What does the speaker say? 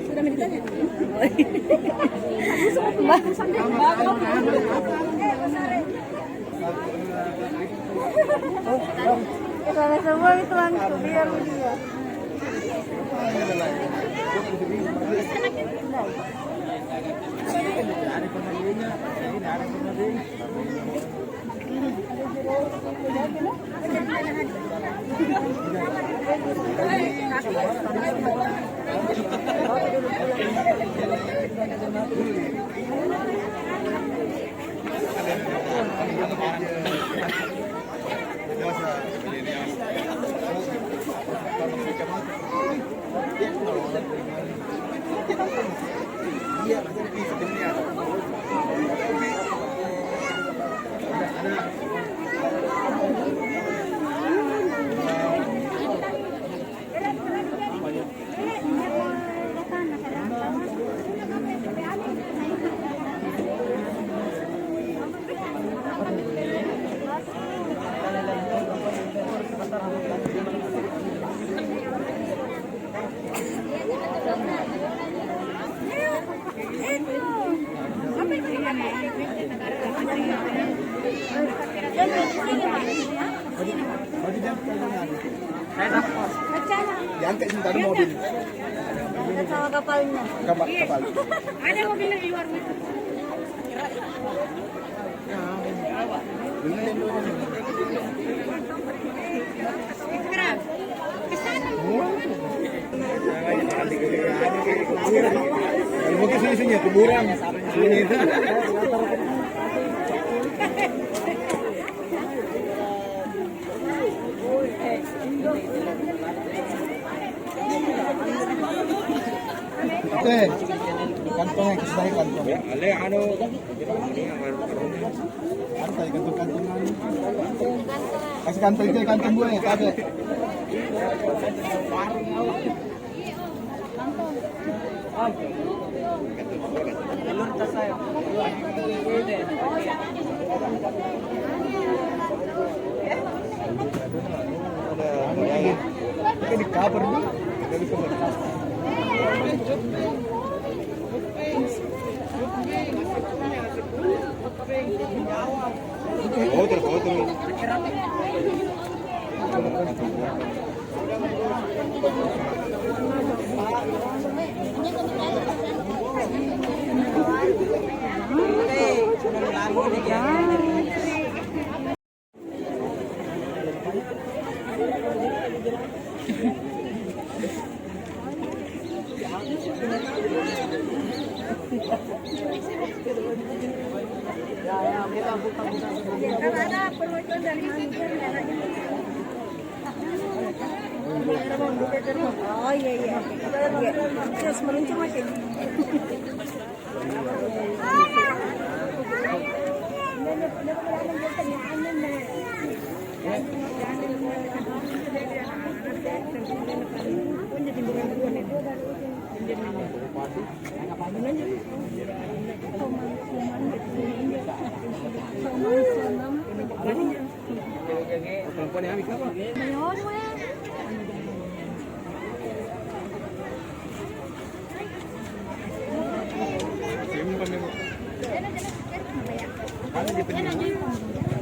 Sudah ditanya. Kalau semua itu langsung biar dia. Diangkat sebentar mobil. Sama kapalnya. Kapal. Ada mobilnya di luar. Mungkin sini kuburan. Sini itu. Kantongnya kasih kantong. Ya, ale anu. Ada kantong-kantongan. Kasih kantong itu kantong gue ya, ada. Alur tas saya. Ada di cover nih. Dari cover. Outro. Oh iya. Terus meluncur makin. Ano, di pa